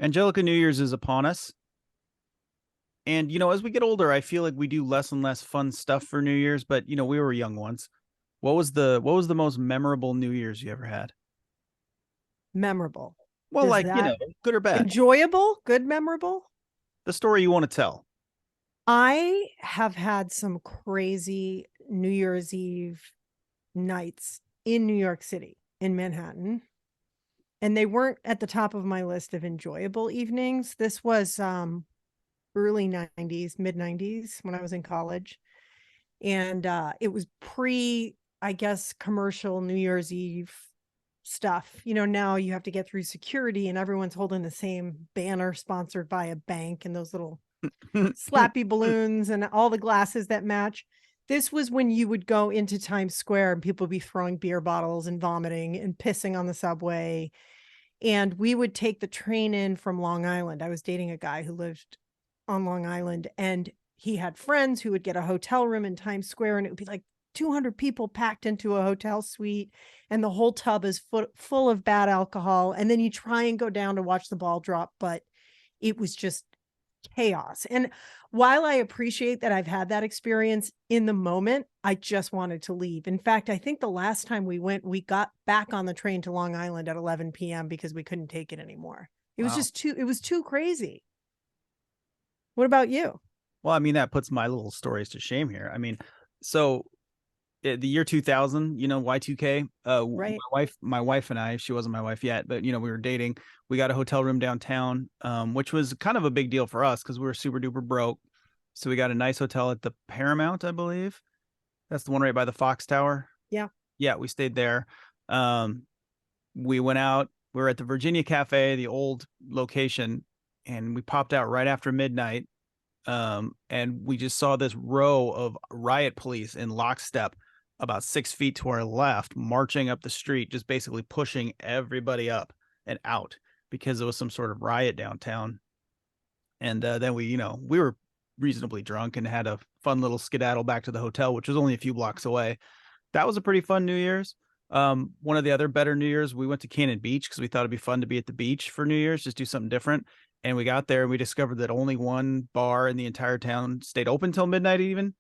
Angelica, New Year's is upon us. And, as we get older, I feel like we do less and less fun stuff for New Year's, but we were young once. What was the most memorable New Year's you ever had? Memorable. Well, Is like, that good or bad. enjoyable? Good, memorable? The story you want to tell. I have had some crazy New Year's Eve nights in New York City, in Manhattan, and they weren't at the top of my list of enjoyable evenings. This was early 90s, mid 90s when I was in college. And it was pre, I guess, commercial New Year's Eve stuff. Now you have to get through security and everyone's holding the same banner sponsored by a bank and those little slappy balloons and all the glasses that match. This was when you would go into Times Square and people would be throwing beer bottles and vomiting and pissing on the subway. And we would take the train in from Long Island. I was dating a guy who lived on Long Island, and he had friends who would get a hotel room in Times Square, and it would be like 200 people packed into a hotel suite, and the whole tub is full of bad alcohol. And then you try and go down to watch the ball drop, but it was just chaos. And while I appreciate that I've had that experience in the moment, I just wanted to leave. In fact, I think the last time we went, we got back on the train to Long Island at 11 p.m. because we couldn't take it anymore. Wow. It was too crazy. What about you? Well, I mean, that puts my little stories to shame here. I mean, so the year 2000, Y2K, Right. my wife and I, she wasn't my wife yet, but we were dating. We got a hotel room downtown, which was kind of a big deal for us because we were super duper broke. So we got a nice hotel at the Paramount, I believe. That's the one right by the Fox Tower. Yeah. Yeah, we stayed there. Um, we went out. We were at the Virginia Cafe, the old location, and we popped out right after midnight. And we just saw this row of riot police in lockstep about 6 feet to our left, marching up the street, just basically pushing everybody up and out because there was some sort of riot downtown. And then we were reasonably drunk and had a fun little skedaddle back to the hotel, which was only a few blocks away. That was a pretty fun New Year's. One of the other better New Year's, we went to Cannon Beach because we thought it'd be fun to be at the beach for New Year's, just do something different. And we got there and we discovered that only one bar in the entire town stayed open till midnight even.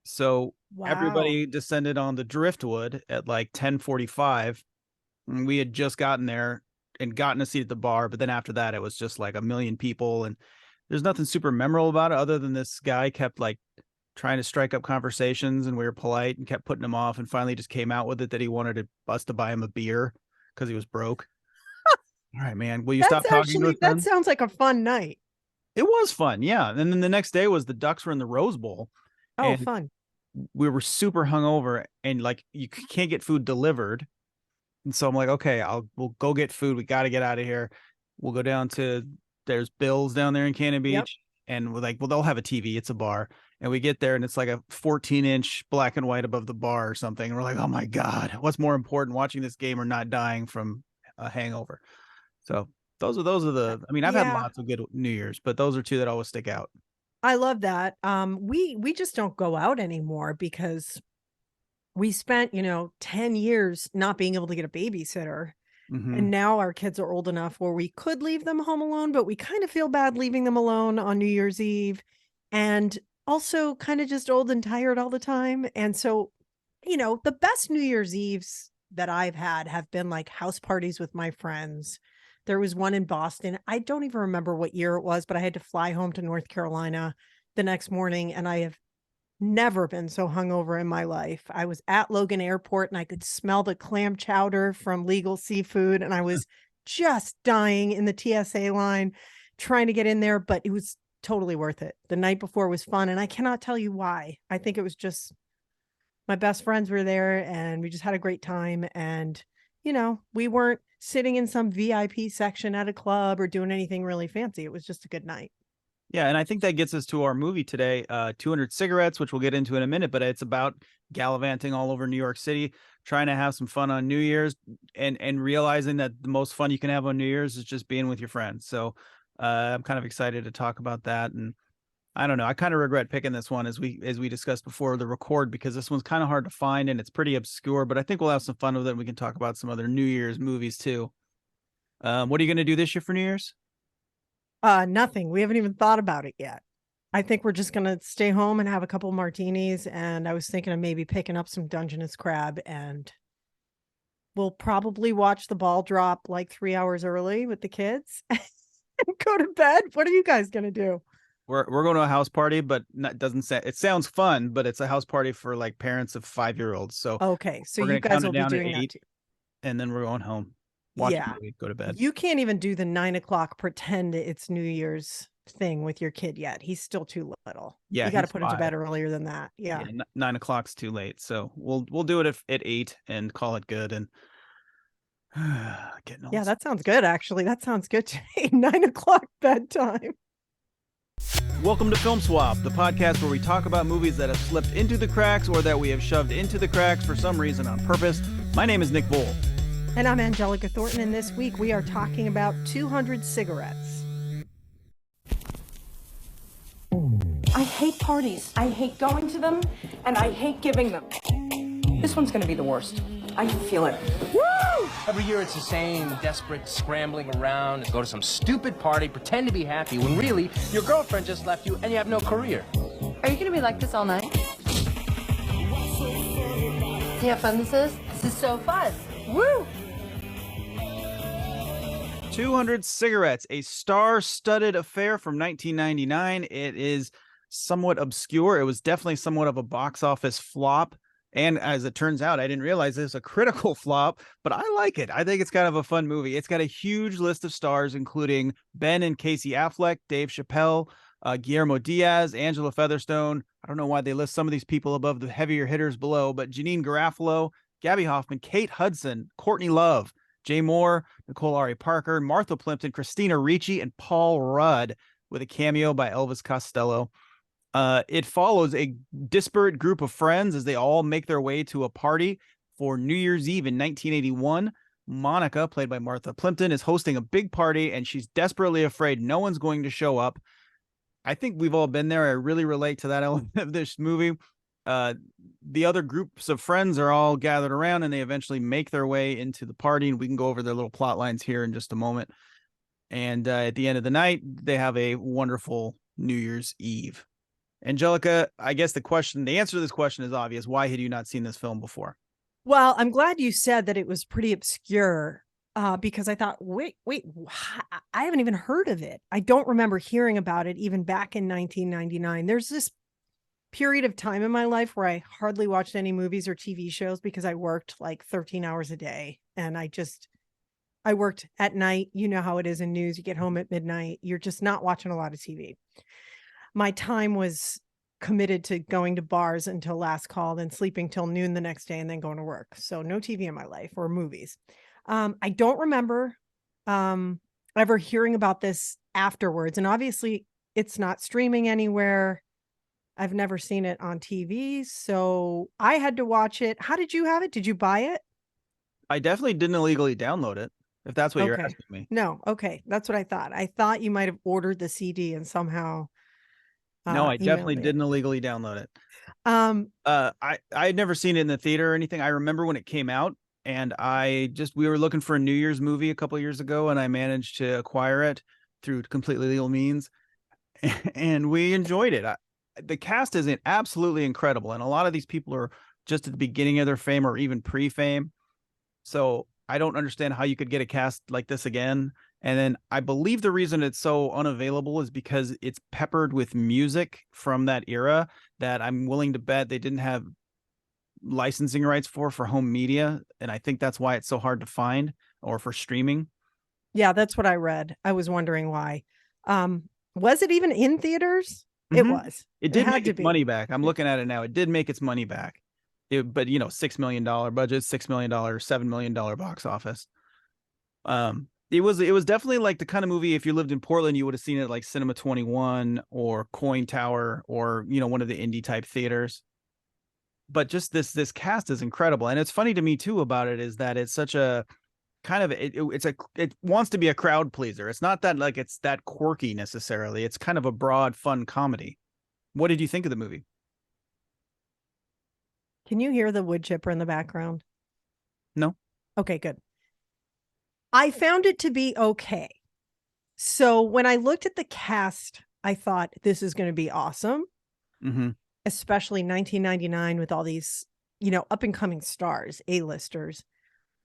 So Wow. everybody descended on the driftwood at like 10:45. And we had just gotten there and gotten a seat at the bar, but then after that it was just like a million people, and there's nothing super memorable about it other than this guy kept like trying to strike up conversations and we were polite and kept putting him off, and finally just came out with it that he wanted us to buy him a beer because he was broke. All right, man, will you stop talking to us That then? sounds like a fun night. It was fun, yeah. And then the next day was the Ducks were in the Rose Bowl, Oh, and fun. we were super hungover, and like you can't get food delivered. And so I'm like, okay, we'll go get food. We got to get out of here. We'll go down to there's Bill's down there in Cannon Yep. Beach, and we're like, well, they'll have a TV. It's a bar, and we get there, and it's like a 14-inch black and white above the bar or something. And we're like, oh my god, what's more important, watching this game or not dying from a hangover? So those are the. I mean, I've had Yeah. lots of good New Year's, but those are two that always stick out. I love that. We just don't go out anymore because we spent, 10 years not being able to get a babysitter. Hmm. And now our kids are old enough where we could leave them home alone, but we kind of feel bad leaving them alone on New Year's Eve, and also kind of just old and tired all the time. And so, the best New Year's Eves that I've had have been like house parties with my friends. There was one in Boston. I don't even remember what year it was, but I had to fly home to North Carolina the next morning, and I have never been so hungover in my life. I was at Logan Airport and I could smell the clam chowder from Legal Seafood, and I was just dying in the TSA line trying to get in there, but it was totally worth it. The night before was fun, and I cannot tell you why. I think it was just my best friends were there and we just had a great time, and we weren't sitting in some VIP section at a club or doing anything really fancy. It was just a good night. Yeah, and I think that gets us to our movie today, 200 Cigarettes, which we'll get into in a minute, but it's about gallivanting all over New York City, trying to have some fun on New Year's, and realizing that the most fun you can have on New Year's is just being with your friends. So I'm kind of excited to talk about that. And I don't know, I kind of regret picking this one as we discussed before the record, because this one's kind of hard to find and it's pretty obscure, but I think we'll have some fun with it. And we can talk about some other New Year's movies too. What are you going to do this year for New Year's? Nothing. We haven't even thought about it yet. I think we're just gonna stay home and have a couple martinis. And I was thinking of maybe picking up some Dungeness crab, and we'll probably watch the ball drop like 3 hours early with the kids and go to bed. What are you guys gonna do? We're going to a house party, but not, doesn't say it sounds fun, but it's a house party for like parents of 5-year-olds. So Okay, so we're you gonna guys count it will be down to doing that 8, too. and then we're going home, watch a Yeah. movie, go to bed. You can't even do the 9 o'clock pretend it's New Year's thing with your kid yet. He's still too little. Yeah, You got to he's put him to 5. bed earlier than that. Yeah. Yeah, 9 o'clock's too late, so we'll do it at 8 and call it good. And getting Yeah, old. that sounds good, actually. That sounds good to me. 9 o'clock bedtime. Welcome to Film Swap, the podcast where we talk about movies that have slipped into the cracks or that we have shoved into the cracks for some reason on purpose. My name is Nick Voll. And I'm Angelica Thornton, and this week we are talking about 200 cigarettes. I hate parties. I hate going to them, and I hate giving them. This one's gonna be the worst. I can feel it. Woo! Every year it's the same desperate scrambling around to go to some stupid party, pretend to be happy, when really your girlfriend just left you and you have no career. Are you gonna be like this all night? See how fun this is? This is so fun. Woo! 200 Cigarettes, a star-studded affair from 1999. It is somewhat obscure. It was definitely somewhat of a box office flop. And as it turns out, I didn't realize it's a critical flop, but I like it. I think it's kind of a fun movie. It's got a huge list of stars, including Ben and Casey Affleck, Dave Chappelle, Guillermo Diaz, Angela Featherstone. I don't know why they list some of these people above the heavier hitters below, but Janine Garofalo, Gabby Hoffman, Kate Hudson, Courtney Love, Jay Moore, Nicole Ari Parker, Martha Plimpton, Christina Ricci, and Paul Rudd, with a cameo by Elvis Costello. It follows a disparate group of friends as they all make their way to a party for New Year's Eve in 1981. Monica, played by Martha Plimpton, is hosting a big party, and she's desperately afraid no one's going to show up. I think we've all been there. I really relate to that element of this movie. The other groups of friends are all gathered around, and they eventually make their way into the party, and we can go over their little plot lines here in just a moment. And at the end of the night, they have a wonderful New Year's Eve. Angelica, I guess the answer to this question is obvious. Why had you not seen this film before? Well, I'm glad you said that it was pretty obscure, because I thought, wait, I haven't even heard of it. I don't remember hearing about it even back in 1999. There's this period of time in my life where I hardly watched any movies or TV shows because I worked like 13 hours a day. And I worked at night. You know how it is in news. You get home at midnight. You're just not watching a lot of TV. My time was committed to going to bars until last call, then sleeping till noon the next day, and then going to work. So no TV in my life or movies. I don't remember ever hearing about this afterwards. And obviously it's not streaming anywhere. I've never seen it on TV. So I had to watch it. How did you have it? Did you buy it? I definitely didn't illegally download it, if that's what you're Okay. asking me. No. Okay. That's what I thought. I thought you might have ordered the CD and somehow No, I definitely emailed me. didn't illegally download it. Um, I had never seen it in the theater or anything. I remember when it came out, and we were looking for a New Year's movie a couple of years ago, and I managed to acquire it through completely legal means, and we enjoyed it. The cast is absolutely incredible, and a lot of these people are just at the beginning of their fame or even pre-fame. So I don't understand how you could get a cast like this again. And then I believe the reason it's so unavailable is because it's peppered with music from that era that I'm willing to bet they didn't have licensing rights for home media. And I think that's why it's so hard to find, or for streaming. yeah, that's what I read. I was wondering why. Was it even in theaters? It was. It did had make to its be. money back. I'm looking at it now. It did make its money back. But $6 million budget, $6 million, $7 million box office. It was definitely like the kind of movie, if you lived in Portland, you would have seen it like Cinema 21 or Coin Tower, or one of the indie type theaters. But just this cast is incredible. And it's funny to me too about it is that it's such a kind of it wants to be a crowd pleaser. It's not that like it's that quirky necessarily. It's kind of a broad, fun comedy. What did you think of the movie? Can you hear the wood chipper in the background? No. Okay, good. I found it to be okay. So when I looked at the cast, I thought this is going to be awesome, Mm-hmm. especially 1999 with all these, up and coming stars, A-listers.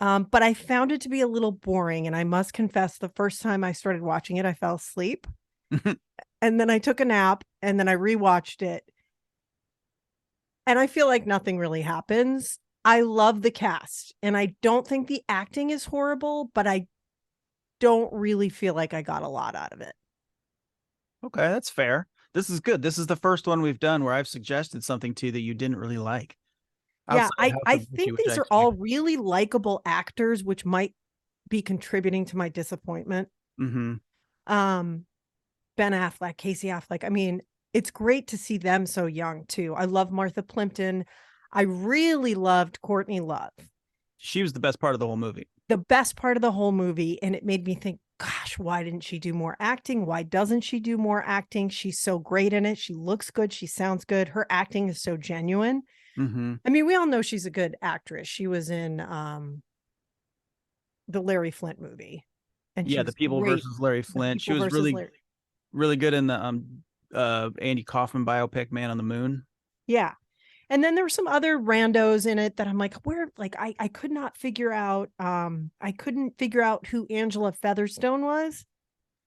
But I found it to be a little boring. And I must confess, the first time I started watching it, I fell asleep. And then I took a nap and then I rewatched it. And I feel like nothing really happens. I love the cast and I don't think the acting is horrible, but I don't really feel like I got a lot out of it. Okay, that's fair. This is good. This is the first one we've done where I've suggested something to you that you didn't really like. Yeah, Outside of House I of Gucci, think which I these are all expected. really likable actors, which might be contributing to my disappointment. Mm-hmm. Um, Ben Affleck, Casey Affleck. I mean, it's great to see them so young too. I love Martha Plimpton. I really loved Courtney Love. She was the best part of the whole movie. The best part of the whole movie, and it made me think, gosh, why didn't she do more acting? Why doesn't she do more acting? She's so great in it. She looks good. She sounds good. Her acting is so genuine. Mm-hmm. I mean, we all know she's a good actress. She was in the Larry Flint movie, and she Yeah, The was People great. versus Larry The Flint. She People was versus really, Larry. really good in the Andy Kaufman biopic, Man on the Moon. Yeah. And then there were some other randos in it that I'm like, where, like, I could not figure out, I couldn't figure out who Angela Featherstone was.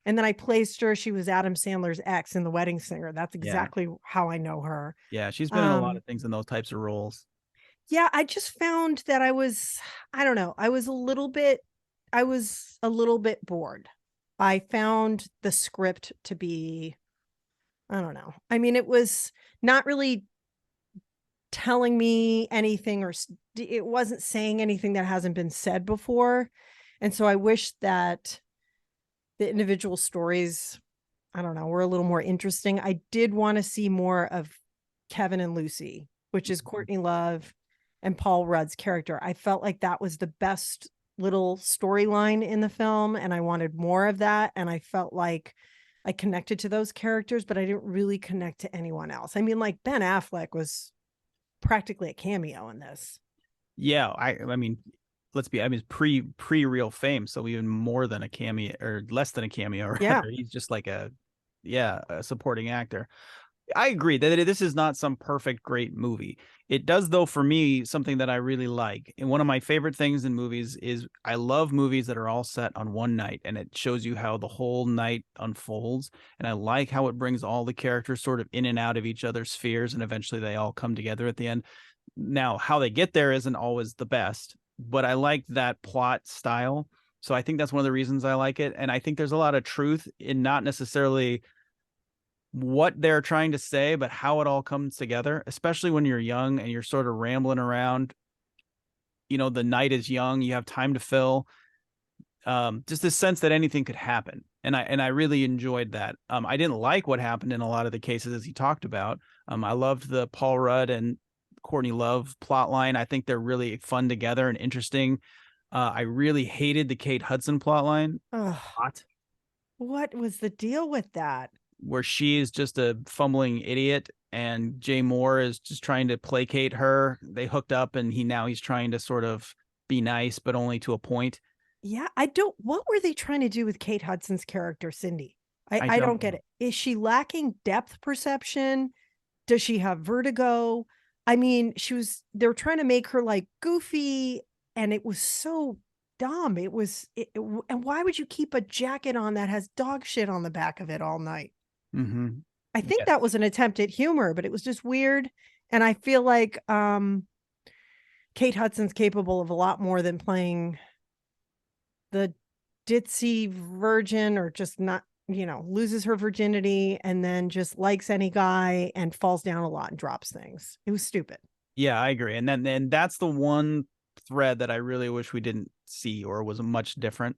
And then I placed her. She was Adam Sandler's ex in The Wedding Singer. That's Yeah. exactly how I know her. Yeah, she's been in a lot of things in those types of roles. Yeah, I just found that I don't know, I was a little bit bored. I found the script to be, I don't know. I mean, it was not really telling me anything, or it wasn't saying anything that hasn't been said before. And so I wish that the individual stories, I don't know, were a little more interesting. I did want to see more of Kevin and Lucy, which is Courtney Love and Paul Rudd's character. I felt like that was the best little storyline in the film, and I wanted more of that. And I felt like I connected to those characters, but I didn't really connect to anyone else. I mean, like Ben Affleck was practically a cameo in this. Yeah, I mean, pre real fame, so even more than a cameo or less than a cameo, rather. Yeah. He's just like a supporting actor. I agree that this is not some perfect great movie. It does, though, for me, something that I really like. And one of my favorite things in movies is I love movies that are all set on one night and it shows you how the whole night unfolds. And I like how it brings all the characters sort of in and out of each other's spheres and eventually they all come together at the end. Now, how they get there isn't always the best, but I like that plot style. So I think that's one of the reasons I like it. And I think there's a lot of truth in not necessarily what they're trying to say, but how it all comes together, especially when you're young and you're sort of rambling around. The night is young, you have time to fill. Just this sense that anything could happen. And I really enjoyed that. I didn't like what happened in a lot of the cases as he talked about. I loved the Paul Rudd and Courtney Love plot line. I think they're really fun together and interesting. I really hated the Kate Hudson plot line. What was the deal with that? Where she is just a fumbling idiot and Jay Moore is just trying to placate her. They hooked up and he's trying to sort of be nice, but only to a point. Yeah, what were they trying to do with Kate Hudson's character, Cindy? I don't get it. Is she lacking depth perception? Does she have vertigo? I mean, they were trying to make her like goofy and it was so dumb. And why would you keep a jacket on that has dog shit on the back of it all night? Mm-hmm. I think that was an attempt at humor, but it was just weird. And I feel like Kate Hudson's capable of a lot more than playing the ditzy virgin or just not, loses her virginity and then just likes any guy and falls down a lot and drops things. It was stupid. Yeah, I agree. And that's the one thread that I really wish we didn't see or was much different.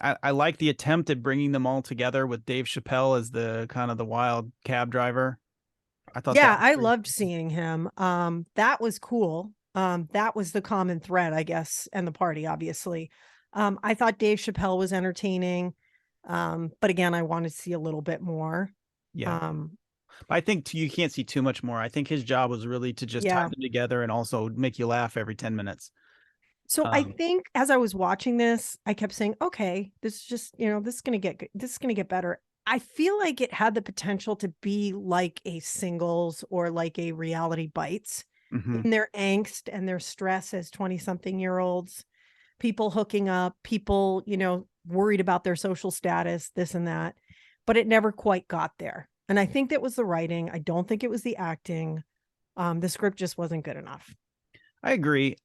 I like the attempt at bringing them all together with Dave Chappelle as the kind of the wild cab driver. I thought I loved seeing him. That was cool. That was the common thread, I guess, and the party, obviously. I thought Dave Chappelle was entertaining. But again, I wanted to see a little bit more. Yeah. I think you can't see too much more. I think his job was really to just tie them together and also make you laugh every 10 minutes. So I think as I was watching this, I kept saying, okay, this is just, this is going to get better. I feel like it had the potential to be like a Singles or like a Reality Bites Mhm. in their angst and their stress as 20-something-year-olds, people hooking up, people, worried about their social status, this and that, but it never quite got there. And I think that was the writing. I don't think it was the acting. The script just wasn't good enough. I agree.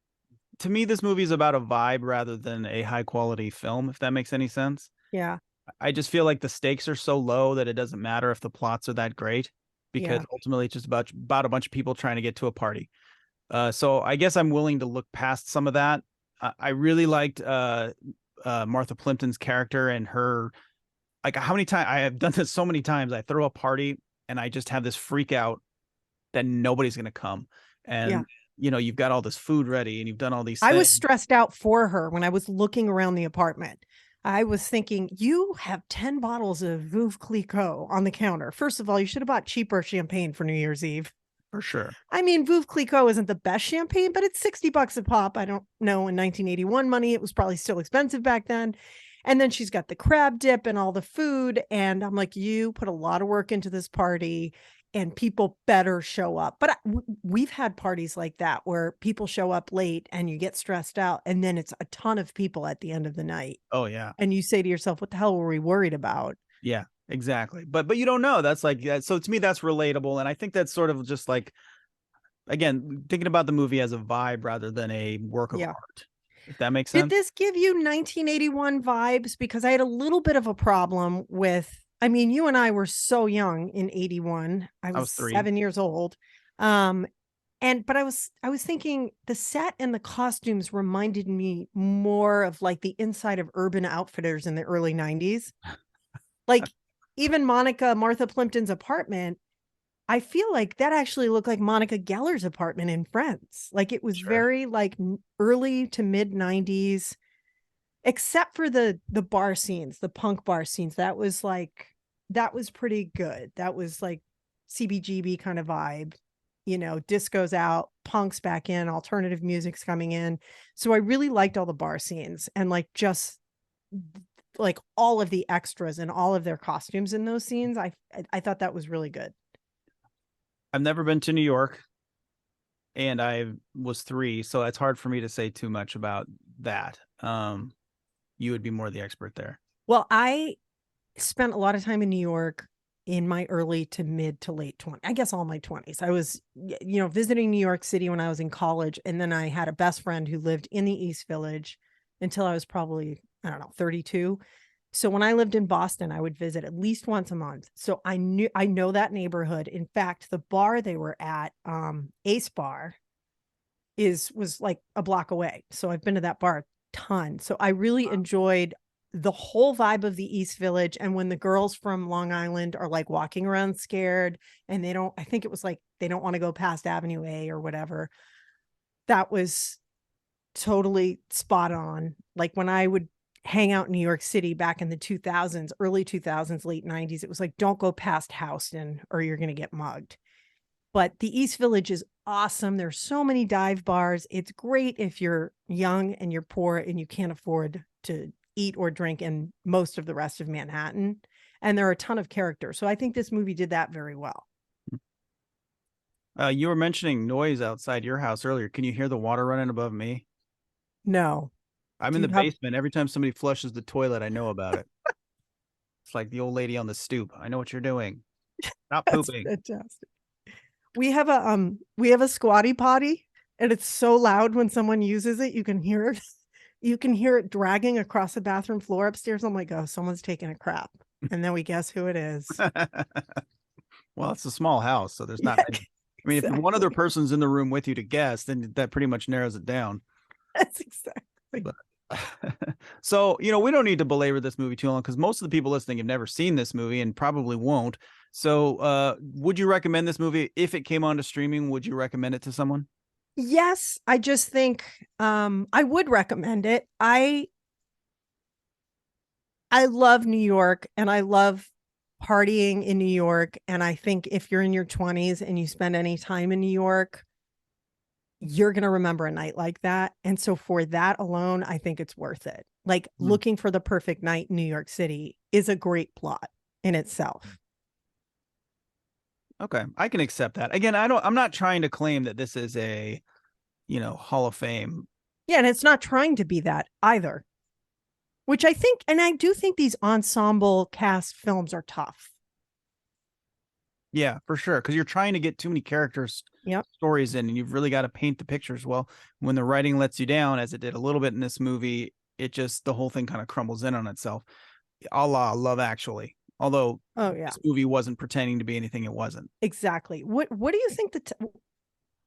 To me, this movie is about a vibe rather than a high quality film, if that makes any sense. Yeah. I just feel like the stakes are so low that it doesn't matter if the plots are that great, because Yeah. ultimately it's just about a bunch of people trying to get to a party. So I guess I'm willing to look past some of that. I really liked Martha Plimpton's character and her, like, how many times I have done this so many times. I throw a party and I just have this freak out that nobody's going to come. Yeah. And, you've got all this food ready and you've done all these I was things. stressed out for her when I was looking around the apartment. I was thinking, you have 10 bottles of Veuve Clicquot on the counter. First of all, you should have bought cheaper champagne for New Year's Eve. For sure. I mean, Veuve Clicquot isn't the best champagne, but it's $60 a pop. I don't know. In 1981 money, it was probably still expensive back then. And then she's got the crab dip and all the food. And I'm like, you put a lot of work into this party and people better show up. But we've had parties like that where people show up late and you get stressed out. And then it's a ton of people at the end of the night. Oh, yeah. And you say to yourself, what the hell were we worried about? Yeah, exactly. But you don't know. That's like that. So to me, that's relatable. And I think that's sort of just like, again, thinking about the movie as a vibe rather than a work of art, if that makes Did sense. this give you 1981 vibes? Because I had a little bit of a problem with, I mean, you and I were so young in 81. I was 3. 7 years old. But I was thinking the set and the costumes reminded me more of like the inside of Urban Outfitters in the early 90s. Like even Martha Plimpton's apartment, I feel like that actually looked like Monica Geller's apartment in Friends. Like it was very like early to mid 90s, except for the bar scenes, the punk bar scenes. That was pretty good. That was like CBGB kind of vibe. Disco's out, punk's back in, alternative music's coming in. So I really liked all the bar scenes and like just like all of the extras and all of their costumes in those scenes. I thought that was really good. I've never been to New York and I was 3, so it's hard for me to say too much about that. You would be more the expert there. Well, I spent a lot of time in New York in my early to mid to late 20s. I guess all my 20s. I was, visiting New York City when I was in college. And then I had a best friend who lived in the East Village until I was probably, 32. So when I lived in Boston, I would visit at least once a month. So I know that neighborhood. In fact, the bar they were at, Ace Bar, was like a block away. So I've been to that bar a ton. So I really enjoyed the whole vibe of the East Village. And when the girls from Long Island are like walking around scared and I think it was like they don't want to go past Avenue A or whatever, that was totally spot on. Like when I would hang out in New York City back in the 2000s, early 2000s, late 90s, it was like, don't go past Houston or you're going to get mugged. But the East Village is awesome. There's so many dive bars. It's great if you're young and you're poor and you can't afford to eat or drink in most of the rest of Manhattan. And there are a ton of characters. So I think this movie did that very well. You were mentioning noise outside your house earlier. Can you hear the water running above me? No. I'm in the basement. Every time somebody flushes the toilet, I know about it. It's like the old lady on the stoop. I know what you're doing. Not pooping. Fantastic. We have a squatty potty and it's so loud when someone uses it. You can hear it. You can hear it dragging across the bathroom floor upstairs. I'm like, oh, someone's taking a crap. And then we guess who it is. Well, it's a small house, so there's not many. I mean, if one other person's in the room with you to guess, then that pretty much narrows it down. That's exactly. But, so, we don't need to belabor this movie too long because most of the people listening have never seen this movie and probably won't. So, would you recommend this movie if it came onto streaming? Would you recommend it to someone? Yes, I just think I would recommend it. I love New York and I love partying in New York. And I think if you're in your 20s and you spend any time in New York, you're going to remember a night like that. And so for that alone, I think it's worth it. Like looking for the perfect night in New York City is a great plot in itself. Okay, I can accept that. Again, I'm not trying to claim that this is a, Hall of Fame. Yeah, and it's not trying to be that either. Which I think, and I do think these ensemble cast films are tough. Yeah, for sure. Because you're trying to get too many characters, stories in, and you've really got to paint the pictures well. When the writing lets you down, as it did a little bit in this movie, the whole thing kind of crumbles in on itself. A la Love Actually. Although this movie wasn't pretending to be anything it wasn't. Exactly. What do you think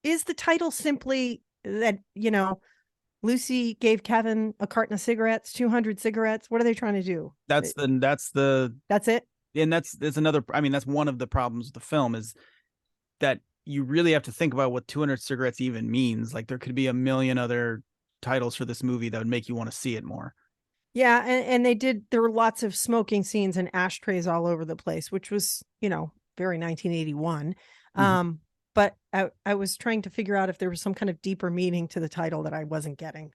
is the title simply that, Lucy gave Kevin a carton of cigarettes, 200 cigarettes? What are they trying to do? That's it. And that's another, that's one of the problems with the film is that you really have to think about what 200 cigarettes even means. Like there could be a million other titles for this movie that would make you want to see it more. Yeah, and there were lots of smoking scenes and ashtrays all over the place, which was, very 1981. But I was trying to figure out if there was some kind of deeper meaning to the title that I wasn't getting.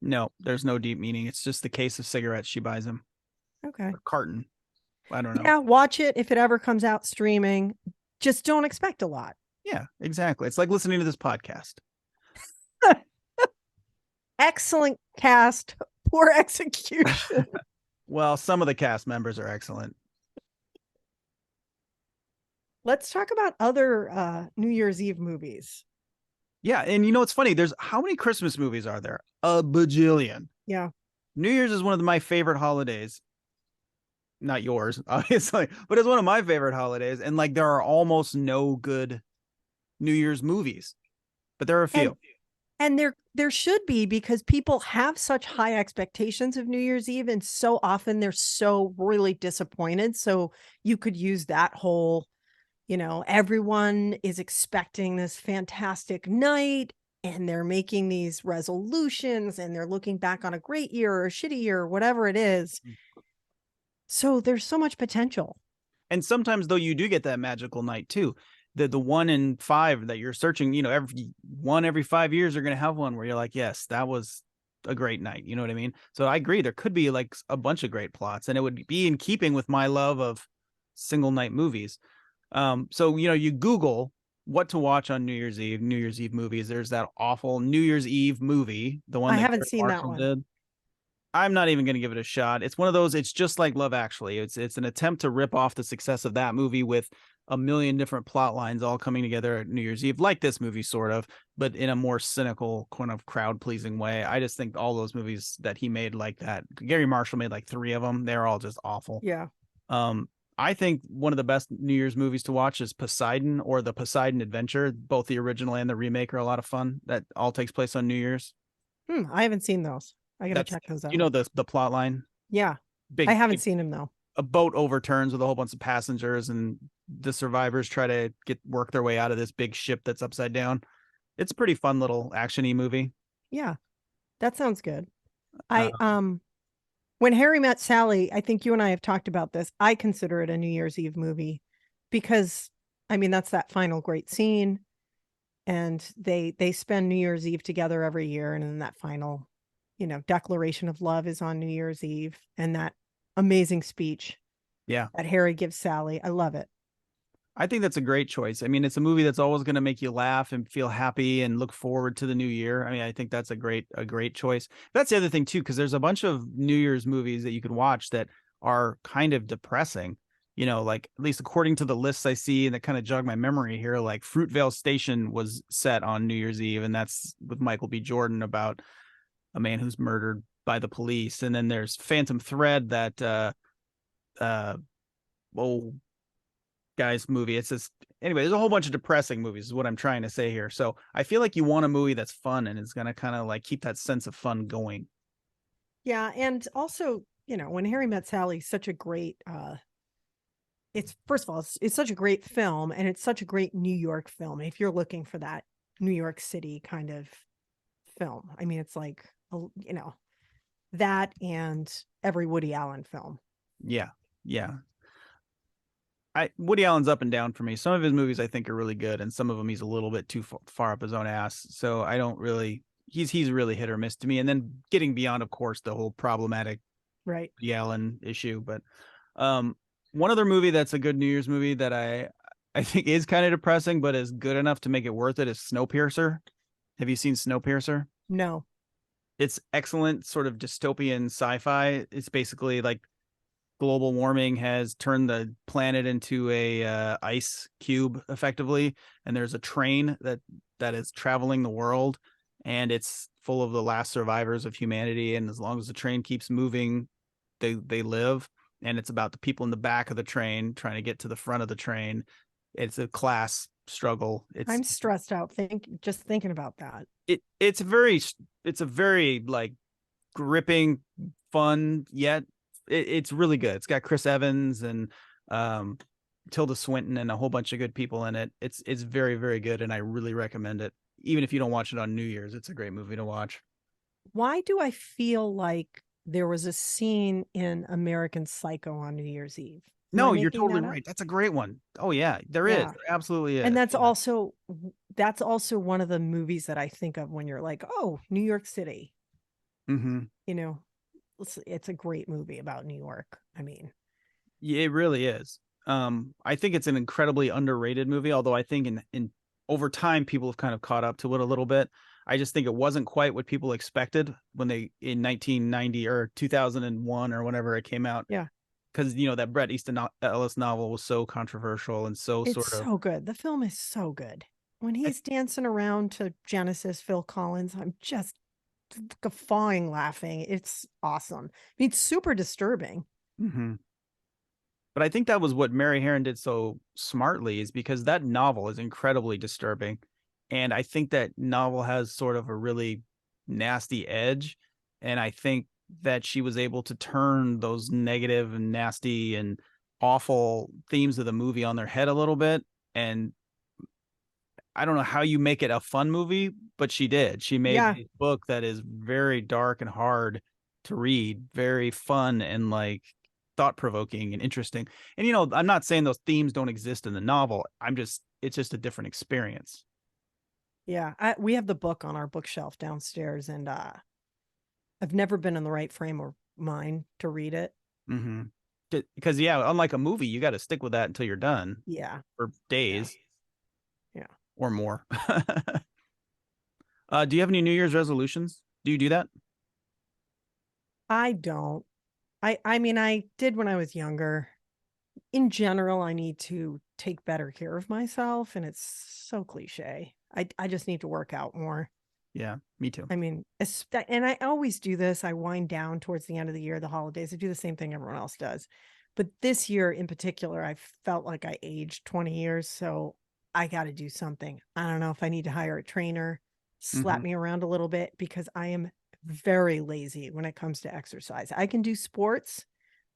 No, there's no deep meaning. It's just the case of cigarettes she buys him. Okay. Or carton. I don't know. Yeah, watch it if it ever comes out streaming. Just don't expect a lot. Yeah, exactly. It's like listening to this podcast. Excellent cast, poor execution. Well, some of the cast members are excellent. Let's talk about other New Year's Eve movies. Yeah, and it's funny. There's how many Christmas movies are there? A bajillion. Yeah. New Year's is one of my favorite holidays. Not yours, obviously, but it's one of my favorite holidays. And like there are almost no good New Year's movies, but there are a few. And there should be, because people have such high expectations of New Year's Eve, and so often they're so really disappointed. So you could use that whole, everyone is expecting this fantastic night and they're making these resolutions and they're looking back on a great year or a shitty year or whatever it is. So there's so much potential. And sometimes though, you do get that magical night too. The 1 in 5 that you're searching, every 5 years you're going to have one where you're like, yes, that was a great night. You know what I mean? So I agree. There could be like a bunch of great plots, and it would be in keeping with my love of single night movies. So, you Google what to watch on New Year's Eve movies. There's that awful New Year's Eve movie. The one I that haven't Gareth seen that Marshall one. did. I'm not even going to give it a shot. It's one of those, it's just like Love Actually. It's an attempt to rip off the success of that movie with a million different plot lines all coming together at New Year's Eve, like this movie sort of, but in a more cynical kind of crowd pleasing way. I just think all those movies that he made like that, Gary Marshall made like 3 of them. They're all just awful. Yeah. I think one of the best New Year's movies to watch is Poseidon or The Poseidon Adventure. Both the original and the remake are a lot of fun. That all takes place on New Year's. I haven't seen those. I gotta check those out. The plot line? Yeah. I haven't seen them though. A boat overturns with a whole bunch of passengers, and the survivors try to work their way out of this big ship that's upside down. It's a pretty fun little action-y movie. Yeah, that sounds good. When Harry Met Sally, I think you and I have talked about this. I consider it a New Year's Eve movie because, that's that final great scene, and they spend New Year's Eve together every year, and then that final, declaration of love is on New Year's Eve, and that amazing speech that Harry gives Sally. I love it. I think that's a great choice. It's a movie that's always going to make you laugh and feel happy and look forward to the new year. I think that's a great choice. That's the other thing too, because there's a bunch of New Year's movies that you could watch that are kind of depressing. Like at least according to the lists I see, and that kind of jog my memory here, like Fruitvale Station was set on New Year's Eve, and that's with Michael B. Jordan about a man who's murdered by the police. And then there's Phantom Thread, that guy's movie. It's just, anyway, there's a whole bunch of depressing movies is what I'm trying to say here. So I feel like you want a movie that's fun and is going to kind of like keep that sense of fun going. Yeah. And also, when Harry Met Sally is such a great, it's first of all, it's such a great film, and it's such a great New York film. If you're looking for that New York City kind of film, it's like, that and every Woody Allen film. Yeah. Woody Allen's up and down for me. Some of his movies I think are really good, and some of them he's a little bit too far up his own ass. So I don't really. He's really hit or miss to me. And then getting beyond, of course, the whole problematic Right. Woody Allen issue. But one other movie that's a good New Year's movie that I think is kind of depressing, but is good enough to make it worth it is Snowpiercer. Have you seen Snowpiercer? No. It's excellent, sort of dystopian sci-fi. It's basically like global warming has turned the planet into a ice cube effectively, and there's a train that is traveling the world, and it's full of the last survivors of humanity, and as long as the train keeps moving, they live. And it's about the people in the back of the train trying to get to the front of the train. It's a class struggle. I'm stressed out just thinking about that. It's a very like gripping, fun, yet it's really good. It's got Chris Evans and Tilda Swinton and a whole bunch of good people in it. It's very, very good, and I really recommend it. Even if you don't watch it on New Year's, it's a great movie to watch. Why do I feel like there was a scene in American Psycho on New Year's Eve? No, you're totally right. That's a great one. Oh yeah, there is. There absolutely is. And that's also one of the movies that I think of when you're like, oh, New York City. Mm-hmm. You know, it's a great movie about New York. I mean, yeah, it really is. I think it's an incredibly underrated movie, although I think in over time people have kind of caught up to it a little bit. I just think it wasn't quite what people expected when they in 1990 or 2001 or whenever it came out. Yeah. Because that Bret Easton Ellis novel was so controversial and it's so good. The film is so good. When he's dancing around to Genesis, Phil Collins, I'm just guffawing laughing. It's awesome. I mean, it's super disturbing. Mm-hmm. But I think that was what Mary Harron did so smartly, is because that novel is incredibly disturbing. And I think that novel has sort of a really nasty edge. And I think that she was able to turn those negative and nasty and awful themes of the movie on their head a little bit. And I don't know how you make it a fun movie, but she did. She made a book that is very dark and hard to read, very fun and like thought-provoking and interesting. And I'm not saying those themes don't exist in the novel. It's just a different experience. Yeah, we have the book on our bookshelf downstairs, and I've never been in the right frame of mind to read it. Mm-hmm. Because unlike a movie, you got to stick with that until you're done. Yeah, for days. Yeah, or more. Do you have any New Year's resolutions? Do you do that? I don't. I mean, I did when I was younger. In general, I need to take better care of myself, and it's so cliche. I just need to work out more. Yeah, me too. I mean, and I always do this. I wind down towards the end of the year, the holidays. I do the same thing everyone else does. But this year in particular, I felt like I aged 20 years. So I got to do something. I don't know if I need to hire a trainer, slap me around a little bit, because I am very lazy when it comes to exercise. I can do sports.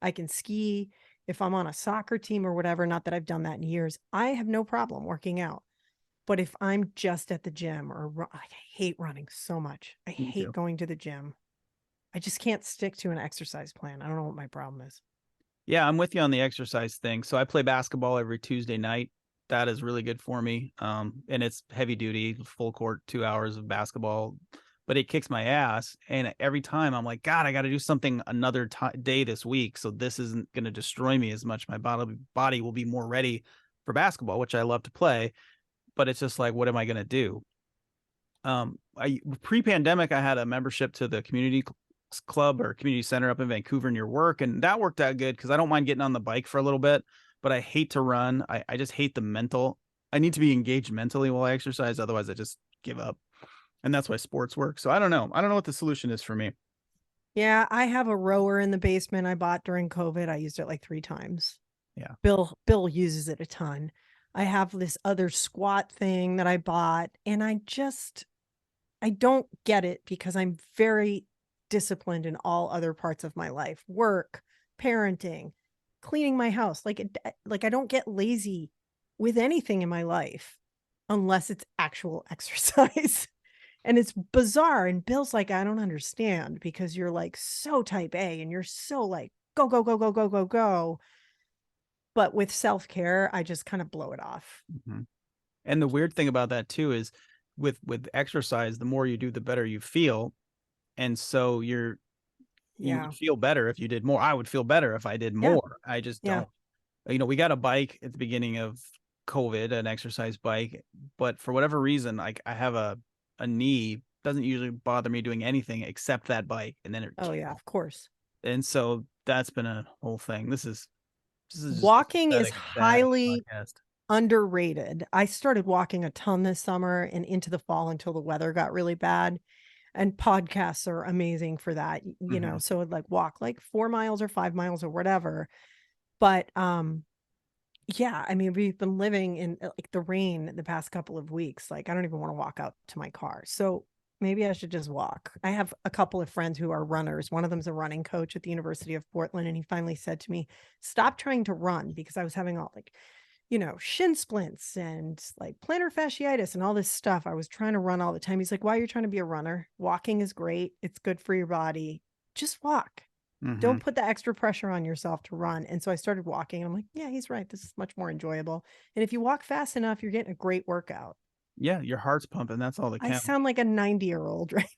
I can ski. If I'm on a soccer team or whatever, not that I've done that in years, I have no problem working out. But if I'm just at the gym I hate running so much. I hate going to the gym. I just can't stick to an exercise plan. I don't know what my problem is. Yeah, I'm with you on the exercise thing. So I play basketball every Tuesday night. That is really good for me. And it's heavy duty, full court, 2 hours of basketball, but it kicks my ass. And every time I'm like, God, I got to do something another day this week. So this isn't going to destroy me as much. My body will be more ready for basketball, which I love to play. But it's just like, what am I going to do? Pre-pandemic, I had a membership to the community club or community center up in Vancouver near work. And that worked out good because I don't mind getting on the bike for a little bit, but I hate to run. I just hate I need to be engaged mentally while I exercise. Otherwise I just give up. And that's why sports work. So I don't know what the solution is for me. Yeah. I have a rower in the basement I bought during COVID. I used it like 3 times. Yeah. Bill uses it a ton. I have this other squat thing that I bought, and I don't get it because I'm very disciplined in all other parts of my life, work, parenting, cleaning my house. Like I don't get lazy with anything in my life unless it's actual exercise. And it's bizarre. And Bill's like, I don't understand, because you're like so type A and you're so like, go, go, go, go, go, go, go. But with self-care, I just kind of blow it off. Mhm. And the weird thing about that too is with exercise, the more you do, the better you feel. And so you Yeah. would feel better if you did more. I would feel better if I did Yeah. more. I just Yeah. don't. We got a bike at the beginning of COVID, an exercise bike, but for whatever reason, like I have a knee, doesn't usually bother me doing anything except that bike, and then Oh yeah, of course. and so that's been a whole thing. This is just a Walking is pathetic, bad highly podcast. underrated. I started walking a ton this summer and into the fall until the weather got really bad. And podcasts are amazing for that, Mhm. so I'd like walk like 4 miles or 5 miles or whatever. But yeah, I mean, we've been living in like the rain the past couple of weeks. Like I don't even want to walk out to my car. So maybe I should just walk. I have a couple of friends who are runners. One of them's a running coach at the University of Portland. And he finally said to me, stop trying to run, because I was having all like, shin splints and like plantar fasciitis and all this stuff. I was trying to run all the time. He's like, why are you trying to be a runner? Walking is great. It's good for your body. Just walk. Mhm. Don't put the extra pressure on yourself to run. And so I started walking. And I'm like, yeah, he's right. This is much more enjoyable. And if you walk fast enough, you're getting a great workout. Yeah, your heart's pumping. That's all that I counts. sound like a 90-year-old, right?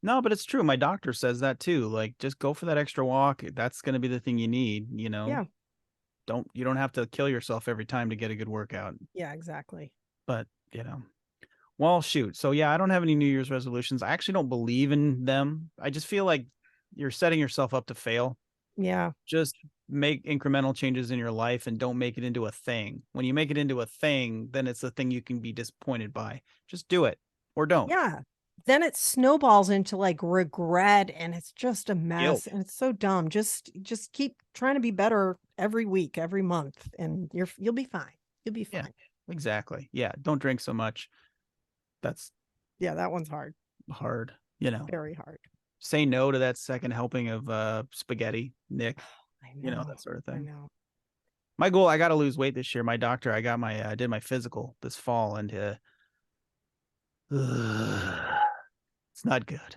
No, but it's true. My doctor says that too. Like, just go for that extra walk. That's going to be the thing you need. Yeah. You don't have to kill yourself every time to get a good workout. Yeah, exactly. But well, shoot. So yeah, I don't have any New Year's resolutions. I actually don't believe in them. I just feel like you're setting yourself up to fail. Yeah. Just make incremental changes in your life and don't make it into a thing. When you make it into a thing, then it's a thing you can be disappointed by. Just do it or don't. Yeah. Then it snowballs into like regret, and it's just a Guilt. mess, and it's so dumb. Just keep trying to be better every week, every month, and you'll be fine. You'll be Yeah, fine. exactly. Yeah. Don't drink so much. That's Yeah, that one's hard. hard. Very hard. Say no to that second helping of spaghetti, Nick. I know. That sort of I thing. know. My goal, I got to lose weight this year. My doctor, I did my physical this fall, and it's not good.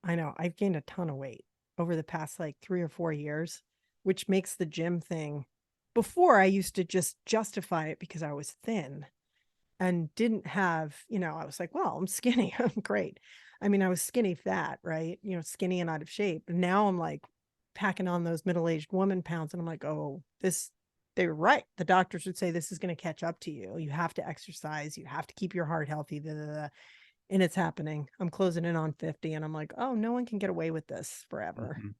I know. I've gained a ton of weight over the past like 3 or 4 years, which makes the gym thing. Before I used to just justify it because I was thin and didn't have, I was like, well, I'm skinny. I'm great. I mean, I was skinny fat, right? Skinny and out of shape. And now I'm like packing on those middle-aged woman pounds. And I'm like, oh, they're right. The doctors would say this is going to catch up to you. You have to exercise. You have to keep your heart healthy. Blah, blah, blah. And it's happening. I'm closing in on 50 and I'm like, oh, no one can get away with this forever. Mhm.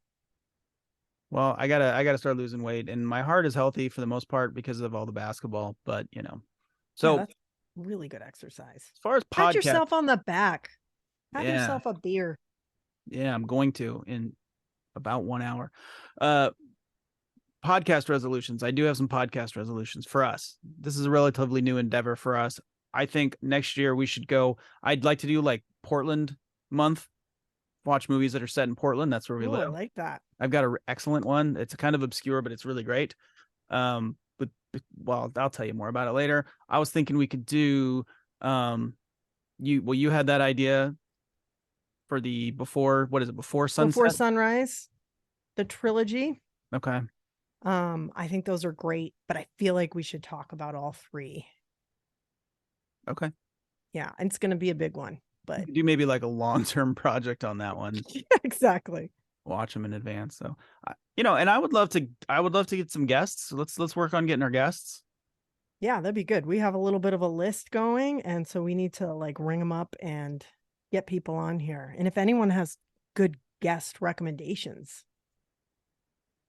Well, I gotta start losing weight, and my heart is healthy for the most part because of all the basketball. But so Yeah, that's really good exercise. as far as Pat podcast, yourself on the back. Have yeah, yourself a beer. I'm going to in about 1 hour. Podcast resolutions. I do have some podcast resolutions for us. This is a relatively new endeavor for us. I think next year we should go. I'd like to do like Portland month, watch movies that are set in Portland. That's where we Oh, I live. like that. I've got an excellent one. It's kind of obscure, but it's really great. But well, I'll tell you more about it later. I was thinking we could do, you had that idea for the what is it? Before sunset? Before Sunrise, the trilogy. Okay. I think those are great, but I feel like we should talk about all 3. Okay. Yeah, and it's going to be a big one, but Do maybe like a long-term project on that one. yeah, exactly. Watch them in advance. So, and I would love to get some guests. Let's work on getting our guests. Yeah, that'd be good. We have a little bit of a list going, and so we need to like ring them up and get people on here. And if anyone has good guest recommendations,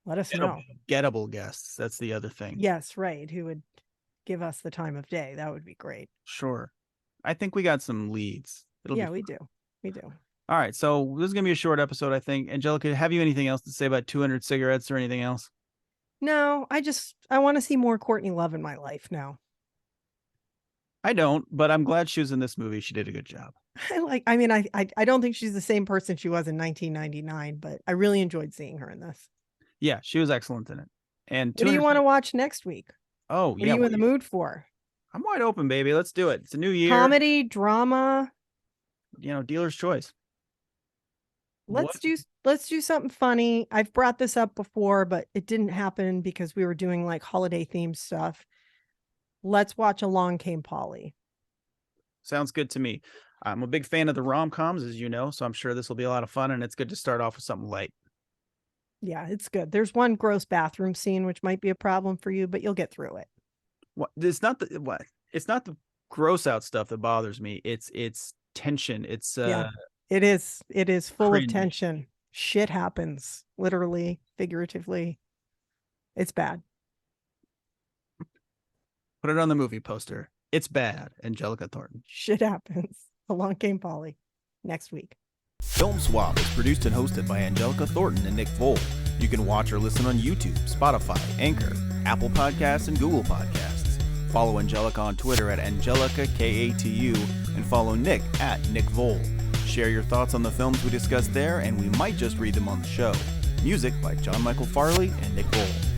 let us know. Gettable guests. That's the other thing. Yes, right. Who would give us the time of day? That would be great. Sure. I think we got some leads. Yeah, we do. We do. All right. So this is going to be a short episode, I think. Angelica, have you anything else to say about 200 cigarettes or anything else? No, I want to see more Courtney Love in my life now. I don't, but I'm glad she was in this movie. She did a good job. I don't think she's the same person she was in 1999, but I really enjoyed seeing her in this. Yeah, she was excellent in it. And what do you want to watch next week? Oh, what are you in the mood for? I'm wide open, baby. Let's do it. It's a new year. Comedy, drama. Dealer's choice. Let's do let's do something funny. I've brought this up before, but it didn't happen because we were doing like holiday themed stuff. Let's watch Along Came Polly. Sounds good to me. I'm a big fan of the rom-coms, as you know, so I'm sure this will be a lot of fun, and it's good to start off with something light. Yeah, it's good. There's one gross bathroom scene, which might be a problem for you, but you'll get through it. What? It's not the what? It's not the gross out stuff that bothers me. It's tension. It's Yeah, it is. It is full of cringe. tension. Shit happens, literally, figuratively. It's bad. Put it on the movie poster. It's bad. Angelica Thornton. Shit happens. Along Came Polly. Next week. Film Swap is produced and hosted by Angelica Thornton and Nick Voll. You can watch or listen on YouTube, Spotify, Anchor, Apple Podcasts, and Google Podcasts. Follow Angelica on Twitter at Angelica KATU and follow Nick at Nick Voll. Share your thoughts on the films we discussed there, and we might just read them on the show. Music by John Michael Farley and Nick Voll.